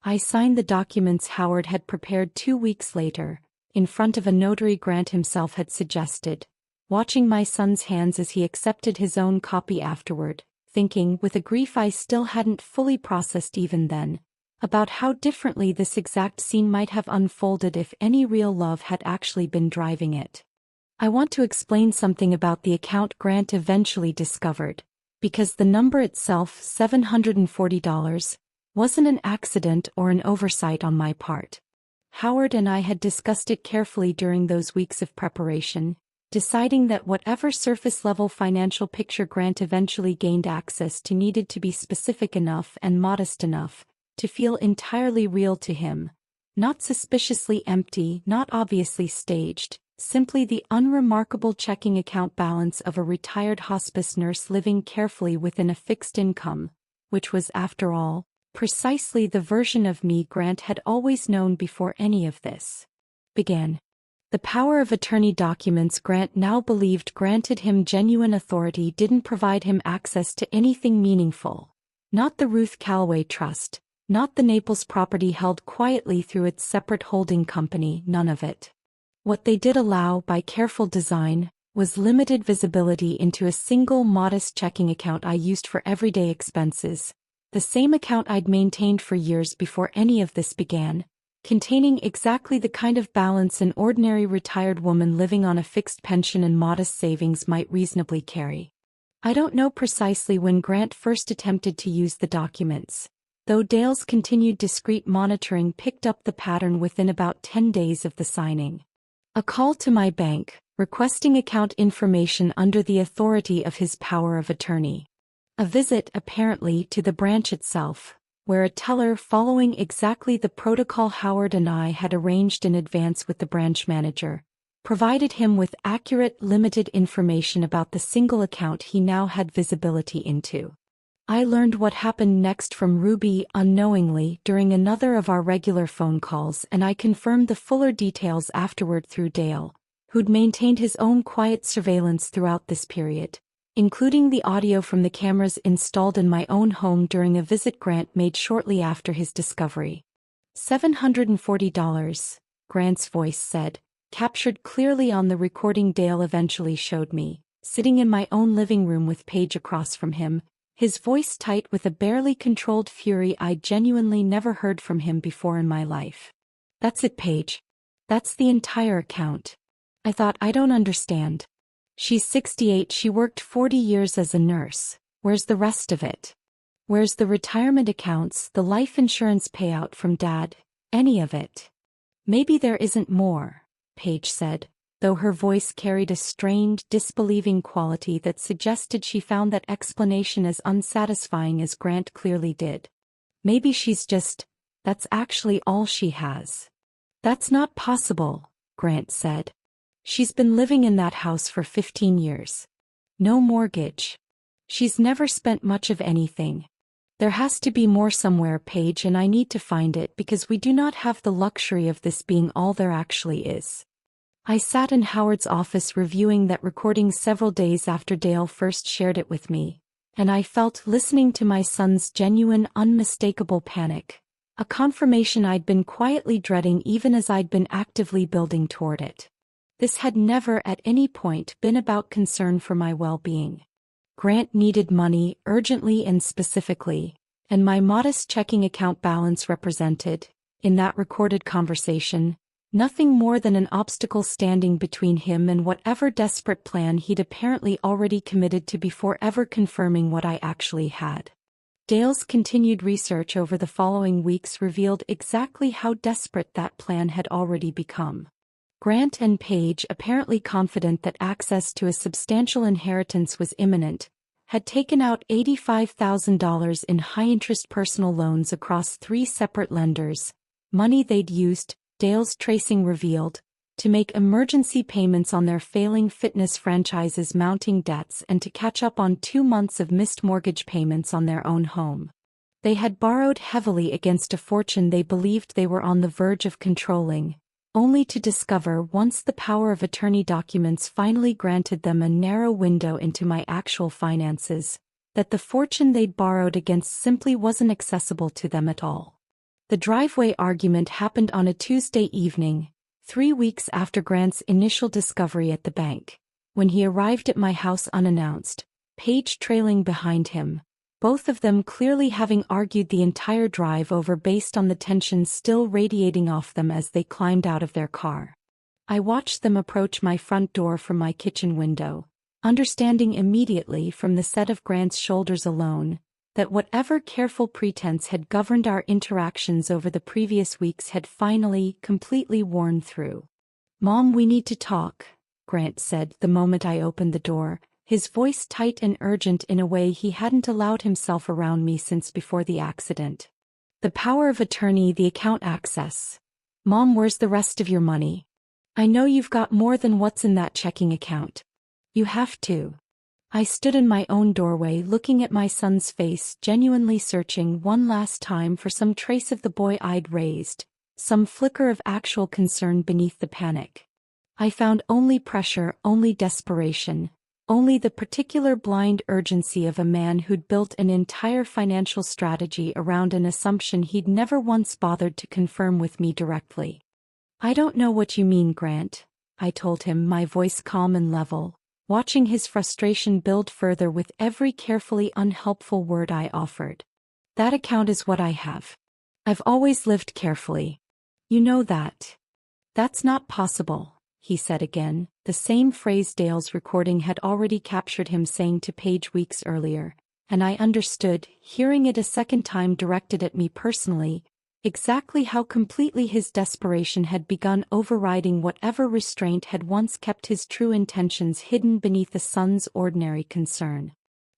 I signed the documents Howard had prepared 2 weeks later, in front of a notary Grant himself had suggested, watching my son's hands as he accepted his own copy afterward, thinking, with a grief I still hadn't fully processed even then, about how differently this exact scene might have unfolded if any real love had actually been driving it. I want to explain something about the account Grant eventually discovered, because the number itself, $740, wasn't an accident or an oversight on my part. Howard and I had discussed it carefully during those weeks of preparation, deciding that whatever surface-level financial picture Grant eventually gained access to needed to be specific enough and modest enough to feel entirely real to him, not suspiciously empty, not obviously staged, simply the unremarkable checking account balance of a retired hospice nurse living carefully within a fixed income, which was, after all, precisely the version of me Grant had always known before any of this began. The power of attorney documents Grant now believed granted him genuine authority didn't provide him access to anything meaningful. Not the Ruth Calloway Trust, not the Naples property held quietly through its separate holding company, none of it. What they did allow, by careful design, was limited visibility into a single modest checking account I used for everyday expenses, the same account I'd maintained for years before any of this began, containing exactly the kind of balance an ordinary retired woman living on a fixed pension and modest savings might reasonably carry. I don't know precisely when Grant first attempted to use the documents, though Dale's continued discreet monitoring picked up the pattern within about 10 days of the signing. A call to my bank, requesting account information under the authority of his power of attorney. A visit, apparently, to the branch itself, where a teller, following exactly the protocol Howard and I had arranged in advance with the branch manager, provided him with accurate, limited information about the single account he now had visibility into. I learned what happened next from Ruby unknowingly during another of our regular phone calls, and I confirmed the fuller details afterward through Dale, who'd maintained his own quiet surveillance throughout this period, including the audio from the cameras installed in my own home during a visit Grant made shortly after his discovery. $740, Grant's voice said, captured clearly on the recording Dale eventually showed me, sitting in my own living room with Paige across from him, his voice tight with a barely controlled fury I'd genuinely never heard from him before in my life. That's it, Paige. That's the entire account. I thought, I don't understand. She's 68, she worked 40 years as a nurse. Where's the rest of it? Where's the retirement accounts, the life insurance payout from Dad, any of it? Maybe there isn't more, Paige said, though her voice carried a strained, disbelieving quality that suggested she found that explanation as unsatisfying as Grant clearly did. Maybe that's actually all she has. That's not possible, Grant said. She's been living in that house for 15 years. No mortgage. She's never spent much of anything. There has to be more somewhere, Paige, and I need to find it because we do not have the luxury of this being all there actually is. I sat in Howard's office reviewing that recording several days after Dale first shared it with me, and I felt, listening to my son's genuine, unmistakable panic, a confirmation I'd been quietly dreading even as I'd been actively building toward it. This had never at any point been about concern for my well-being. Grant needed money urgently and specifically, and my modest checking account balance represented, in that recorded conversation, nothing more than an obstacle standing between him and whatever desperate plan he'd apparently already committed to before ever confirming what I actually had. Dale's continued research over the following weeks revealed exactly how desperate that plan had already become. Grant and Paige, apparently confident that access to a substantial inheritance was imminent, had taken out $85,000 in high-interest personal loans across 3 separate lenders, money they'd used, Dale's tracing revealed, to make emergency payments on their failing fitness franchise's mounting debts and to catch up on 2 months of missed mortgage payments on their own home. They had borrowed heavily against a fortune they believed they were on the verge of controlling, only to discover once the power of attorney documents finally granted them a narrow window into my actual finances, that the fortune they'd borrowed against simply wasn't accessible to them at all. The driveway argument happened on a Tuesday evening, 3 weeks after Grant's initial discovery at the bank, when he arrived at my house unannounced, Paige trailing behind him, both of them clearly having argued the entire drive over based on the tension still radiating off them as they climbed out of their car. I watched them approach my front door from my kitchen window, understanding immediately from the set of Grant's shoulders alone, that whatever careful pretense had governed our interactions over the previous weeks had finally, completely worn through. "Mom, we need to talk," Grant said the moment I opened the door, his voice tight and urgent in a way he hadn't allowed himself around me since before the accident. "The power of attorney, the account access. Mom, where's the rest of your money? I know you've got more than what's in that checking account. You have to." I stood in my own doorway looking at my son's face, genuinely searching one last time for some trace of the boy I'd raised, some flicker of actual concern beneath the panic. I found only pressure, only desperation, only the particular blind urgency of a man who'd built an entire financial strategy around an assumption he'd never once bothered to confirm with me directly. "I don't know what you mean, Grant," I told him, my voice calm and level, watching his frustration build further with every carefully unhelpful word I offered. "That account is what I have. I've always lived carefully. You know that." "That's not possible," he said again, the same phrase Dale's recording had already captured him saying to Paige weeks earlier, and I understood, hearing it a second time directed at me personally, exactly how completely his desperation had begun overriding whatever restraint had once kept his true intentions hidden beneath a son's ordinary concern.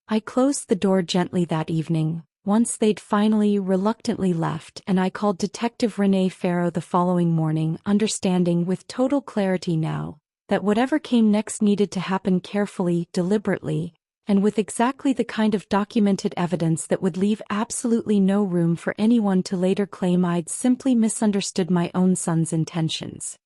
I closed the door gently that evening, once they'd finally reluctantly left, and I called Detective Renee Farrow the following morning, understanding with total clarity now that whatever came next needed to happen carefully, deliberately, and with exactly the kind of documented evidence that would leave absolutely no room for anyone to later claim I'd simply misunderstood my own son's intentions.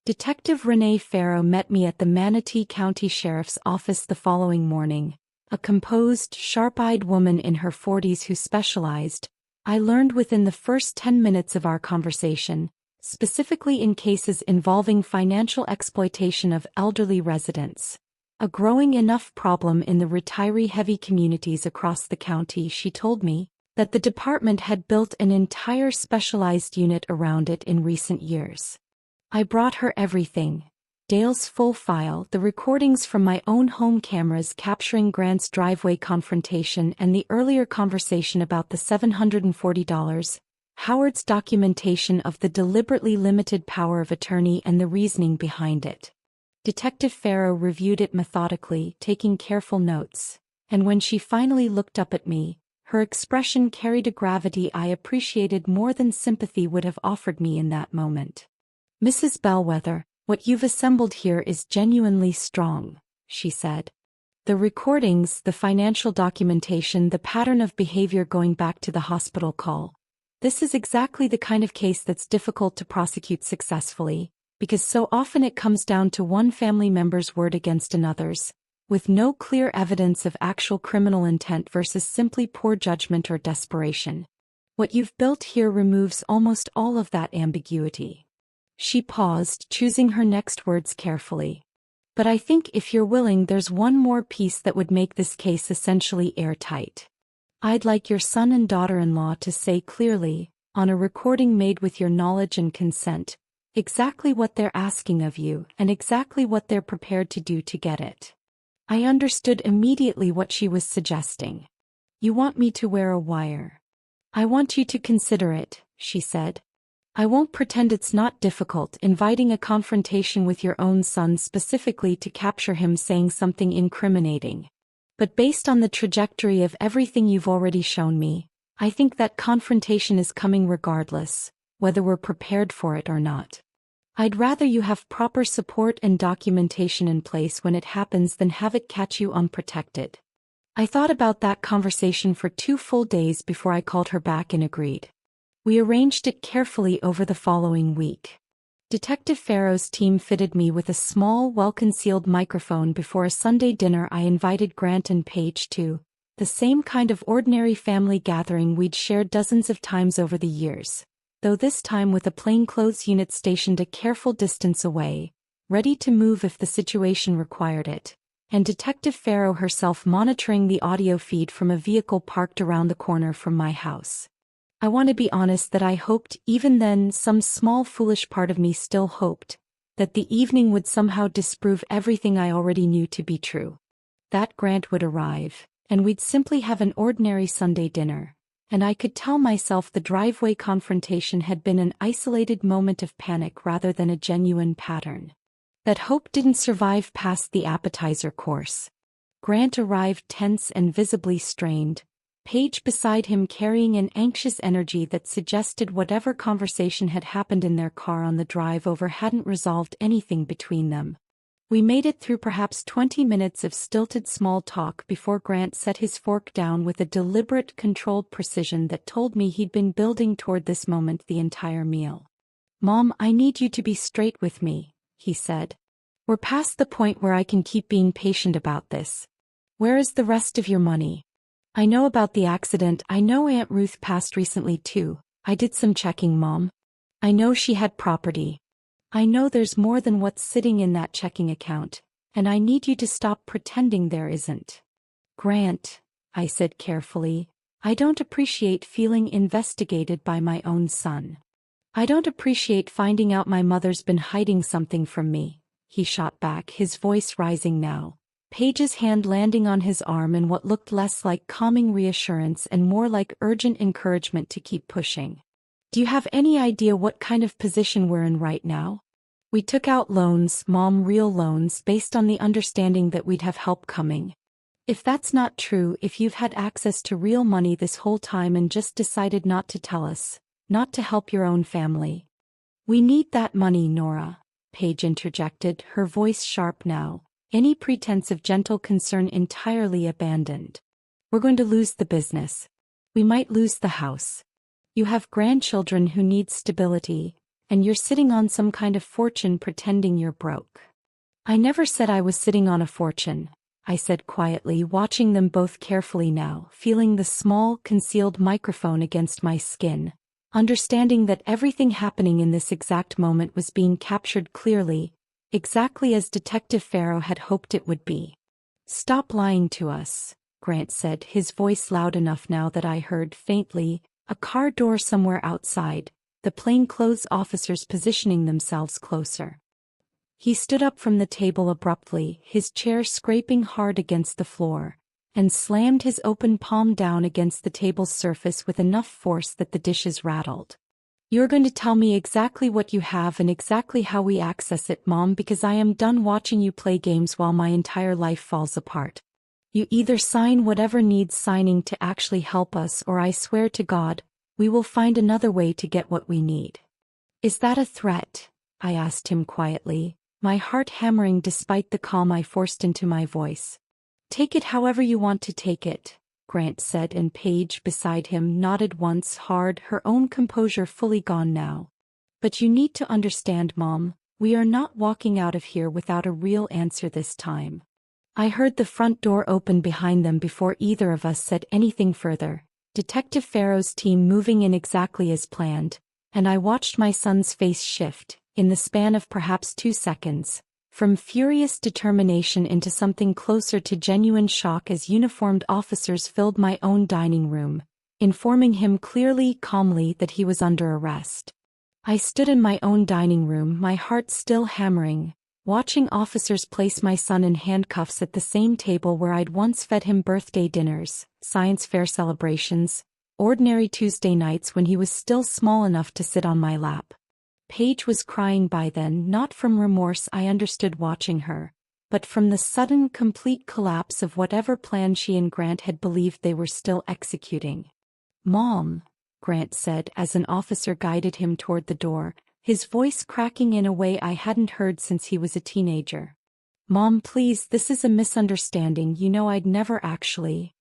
Detective Renee Farrow met me at the Manatee County Sheriff's Office the following morning, a composed, sharp-eyed woman in her 40s who specialized, I learned within the first 10 minutes of our conversation, specifically in cases involving financial exploitation of elderly residents. A growing enough problem in the retiree-heavy communities across the county, she told me, that the department had built an entire specialized unit around it in recent years. I brought her everything. Dale's full file, the recordings from my own home cameras capturing Grant's driveway confrontation and the earlier conversation about the $740, Howard's documentation of the deliberately limited power of attorney and the reasoning behind it. Detective Farrow reviewed it methodically, taking careful notes, and when she finally looked up at me, her expression carried a gravity I appreciated more than sympathy would have offered me in that moment. "Mrs. Bellweather, what you've assembled here is genuinely strong," she said. "The recordings, the financial documentation, the pattern of behavior going back to the hospital call. This is exactly the kind of case that's difficult to prosecute successfully, because so often it comes down to one family member's word against another's, with no clear evidence of actual criminal intent versus simply poor judgment or desperation. What you've built here removes almost all of that ambiguity." She paused, choosing her next words carefully. "But I think if you're willing, there's one more piece that would make this case essentially airtight. I'd like your son and daughter-in-law to say clearly, on a recording made with your knowledge and consent, exactly what they're asking of you and exactly what they're prepared to do to get it." I understood immediately what she was suggesting. "You want me to wear a wire?" "I want you to consider it," she said. "I won't pretend it's not difficult inviting a confrontation with your own son specifically to capture him saying something incriminating. But based on the trajectory of everything you've already shown me, I think that confrontation is coming regardless, whether we're prepared for it or not. I'd rather you have proper support and documentation in place when it happens than have it catch you unprotected." I thought about that conversation for 2 full days before I called her back and agreed. We arranged it carefully over the following week. Detective Farrow's team fitted me with a small, well-concealed microphone before a Sunday dinner I invited Grant and Paige to, the same kind of ordinary family gathering we'd shared dozens of times over the years, though this time with a plainclothes unit stationed a careful distance away, ready to move if the situation required it, and Detective Farrow herself monitoring the audio feed from a vehicle parked around the corner from my house. I want to be honest that I hoped, even then some small foolish part of me still hoped, that the evening would somehow disprove everything I already knew to be true. That Grant would arrive, and we'd simply have an ordinary Sunday dinner, and I could tell myself the driveway confrontation had been an isolated moment of panic rather than a genuine pattern. That hope didn't survive past the appetizer course. Grant arrived tense and visibly strained, Paige beside him carrying an anxious energy that suggested whatever conversation had happened in their car on the drive over hadn't resolved anything between them. We made it through perhaps 20 minutes of stilted small talk before Grant set his fork down with a deliberate, controlled precision that told me he'd been building toward this moment the entire meal. "Mom, I need you to be straight with me," he said. "We're past the point where I can keep being patient about this. Where is the rest of your money? I know about the accident. I know Aunt Ruth passed recently too. I did some checking, Mom. I know she had property. I know there's more than what's sitting in that checking account, and I need you to stop pretending there isn't." "Grant," I said carefully, "I don't appreciate feeling investigated by my own son. I don't appreciate finding out my mother's been hiding something from me," he shot back, his voice rising now, Paige's hand landing on his arm in what looked less like calming reassurance and more like urgent encouragement to keep pushing. "Do you have any idea what kind of position we're in right now? We took out loans, Mom, real loans, based on the understanding that we'd have help coming. If that's not true, if you've had access to real money this whole time and just decided not to tell us, not to help your own family." "We need that money, Norah," Paige interjected, her voice sharp now, any pretense of gentle concern entirely abandoned. "We're going to lose the business. We might lose the house. You have grandchildren who need stability, and you're sitting on some kind of fortune pretending you're broke." "I never said I was sitting on a fortune," I said quietly, watching them both carefully now, feeling the small, concealed microphone against my skin, understanding that everything happening in this exact moment was being captured clearly, exactly as Detective Farrow had hoped it would be. "Stop lying to us," Grant said, his voice loud enough now that I heard faintly a car door somewhere outside, the plainclothes officers positioning themselves closer. He stood up from the table abruptly, his chair scraping hard against the floor, and slammed his open palm down against the table's surface with enough force that the dishes rattled. "You're going to tell me exactly what you have and exactly how we access it, Mom, because I am done watching you play games while my entire life falls apart. You either sign whatever needs signing to actually help us, or I swear to God, we will find another way to get what we need." "Is that a threat?" I asked him quietly, my heart hammering despite the calm I forced into my voice. "Take it however you want to take it," Grant said, and Paige beside him nodded once hard, her own composure fully gone now. "But you need to understand, Mom, we are not walking out of here without a real answer this time." I heard the front door open behind them before either of us said anything further, Detective Farrow's team moving in exactly as planned, and I watched my son's face shift, in the span of perhaps 2 seconds, from furious determination into something closer to genuine shock as uniformed officers filled my own dining room, informing him clearly, calmly, that he was under arrest. I stood in my own dining room, my heart still hammering, watching officers place my son in handcuffs at the same table where I'd once fed him birthday dinners, science fair celebrations, ordinary Tuesday nights when he was still small enough to sit on my lap. Paige was crying by then, not from remorse I understood watching her, but from the sudden, complete collapse of whatever plan she and Grant had believed they were still executing. "Mom," Grant said as an officer guided him toward the door, his voice cracking in a way I hadn't heard since he was a teenager. Mom, please, this is a misunderstanding. You know I'd never actually.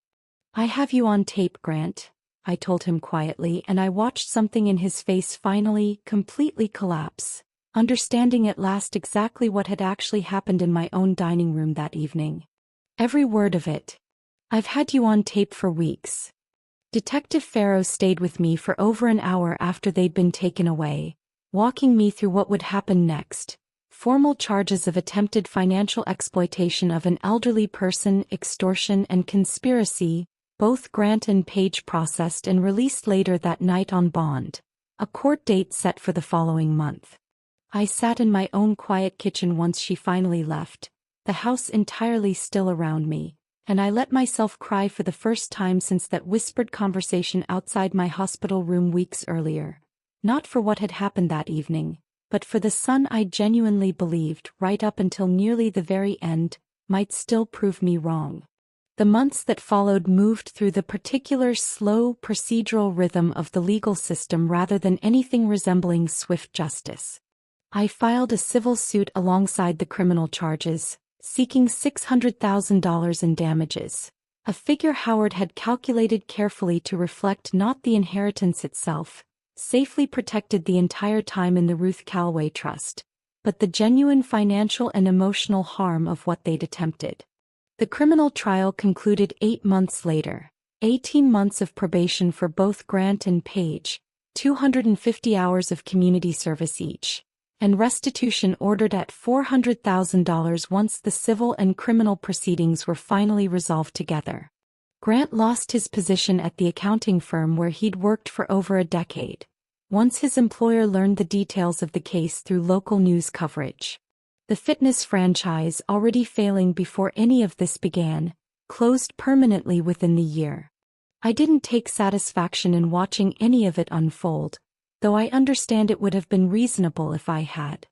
I have you on tape, Grant, I told him quietly, and I watched something in his face finally, completely collapse, understanding at last exactly what had actually happened in my own dining room that evening. Every word of it. I've had you on tape for weeks. Detective Farrow stayed with me for over an hour after they'd been taken away, walking me through what would happen next. Formal charges of attempted financial exploitation of an elderly person, extortion and conspiracy, both Grant and Page processed and released later that night on bond. A court date set for the following month. I sat in my own quiet kitchen once she finally left, the house entirely still around me, and I let myself cry for the first time since that whispered conversation outside my hospital room weeks earlier. Not for what had happened that evening, but for the son I genuinely believed, right up until nearly the very end, might still prove me wrong. The months that followed moved through the particular slow procedural rhythm of the legal system rather than anything resembling swift justice. I filed a civil suit alongside the criminal charges, seeking $600,000 in damages, a figure Howard had calculated carefully to reflect not the inheritance itself, safely protected the entire time in the Ruth Calloway Trust, but the genuine financial and emotional harm of what they'd attempted. The criminal trial concluded 8 months later, 18 months of probation for both Grant and Page, 250 hours of community service each, and restitution ordered at $400,000 once the civil and criminal proceedings were finally resolved together. Grant lost his position at the accounting firm where he'd worked for over a decade, once his employer learned the details of the case through local news coverage. The fitness franchise, already failing before any of this began, closed permanently within the year. I didn't take satisfaction in watching any of it unfold, though I understand it would have been reasonable if I had.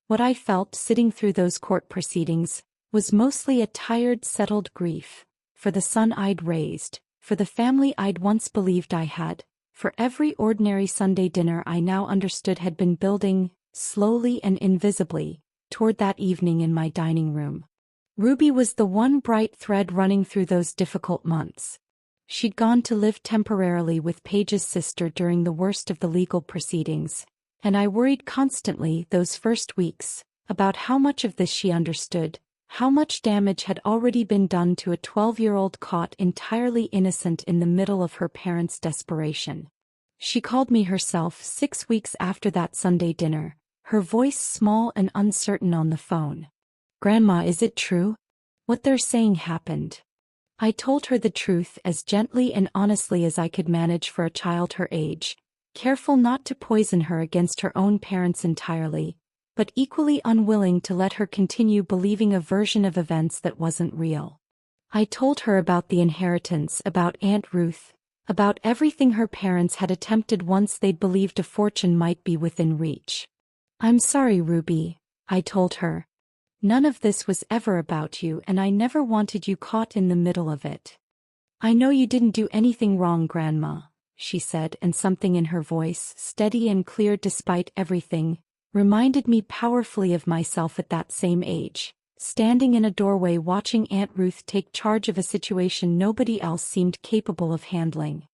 What I felt sitting through those court proceedings was mostly a tired, settled grief, for the son I'd raised, for the family I'd once believed I had, for every ordinary Sunday dinner I now understood had been building, slowly and invisibly, toward that evening in my dining room. Ruby was the one bright thread running through those difficult months. She'd gone to live temporarily with Page's sister during the worst of the legal proceedings, and I worried constantly those first weeks about how much of this she understood, how much damage had already been done to a 12-year-old caught entirely innocent in the middle of her parents' desperation. She called me herself 6 weeks after that Sunday dinner, her voice small and uncertain on the phone. "Grandma, is it true? What they're saying happened?" I told her the truth as gently and honestly as I could manage for a child her age, careful not to poison her against her own parents entirely, but equally unwilling to let her continue believing a version of events that wasn't real. I told her about the inheritance, about Aunt Ruth, about everything her parents had attempted once they'd believed a fortune might be within reach. "I'm sorry, Ruby," I told her. "None of this was ever about you, and I never wanted you caught in the middle of it." "I know you didn't do anything wrong, Grandma," she said, and something in her voice, steady and clear despite everything, reminded me powerfully of myself at that same age, standing in a doorway watching Aunt Ruth take charge of a situation nobody else seemed capable of handling.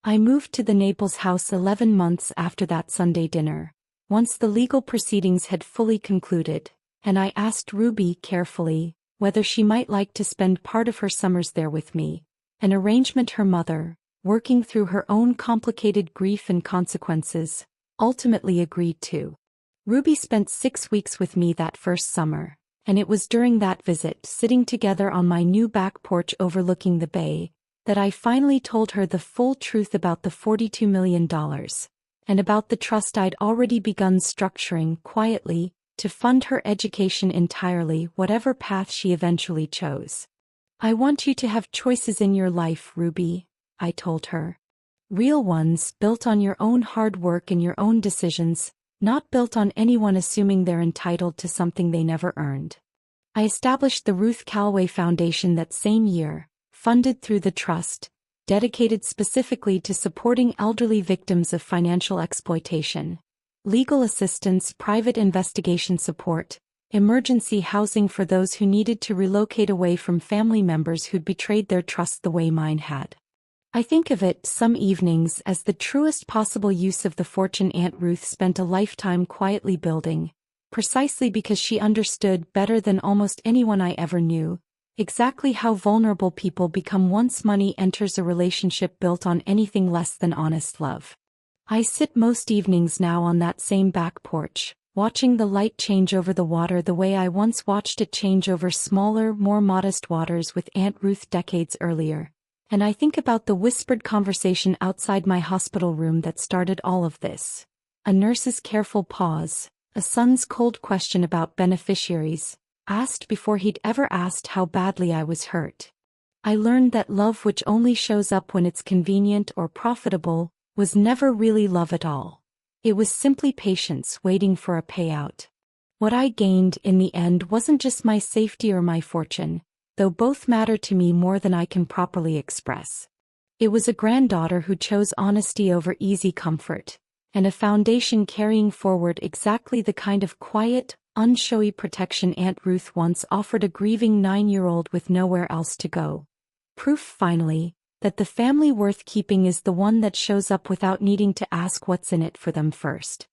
I moved to the Naples house 11 months after that Sunday dinner, once the legal proceedings had fully concluded, and I asked Ruby carefully whether she might like to spend part of her summers there with me, an arrangement her mother, working through her own complicated grief and consequences, ultimately agreed to. Ruby spent 6 weeks with me that first summer, and it was during that visit, sitting together on my new back porch overlooking the bay, that I finally told her the full truth about the $42 million, and about the trust I'd already begun structuring quietly to fund her education entirely, whatever path she eventually chose. "I want you to have choices in your life, Ruby," I told her. "Real ones, built on your own hard work and your own decisions, not built on anyone assuming they're entitled to something they never earned." I established the Ruth Calloway Foundation that same year, funded through the trust, dedicated specifically to supporting elderly victims of financial exploitation, legal assistance, private investigation support, emergency housing for those who needed to relocate away from family members who'd betrayed their trust the way mine had. I think of it some evenings as the truest possible use of the fortune Aunt Ruth spent a lifetime quietly building, precisely because she understood better than almost anyone I ever knew, exactly how vulnerable people become once money enters a relationship built on anything less than honest love. I sit most evenings now on that same back porch, watching the light change over the water the way I once watched it change over smaller, more modest waters with Aunt Ruth decades earlier. And I think about the whispered conversation outside my hospital room that started all of this. A nurse's careful pause, a son's cold question about beneficiaries, asked before he'd ever asked how badly I was hurt. I learned that love which only shows up when it's convenient or profitable was never really love at all. It was simply patience waiting for a payout. What I gained in the end wasn't just my safety or my fortune, though both matter to me more than I can properly express. It was a granddaughter who chose honesty over easy comfort, and a foundation carrying forward exactly the kind of quiet, unshowy protection Aunt Ruth once offered a grieving 9-year-old with nowhere else to go. Proof, finally, that the family worth keeping is the one that shows up without needing to ask what's in it for them first.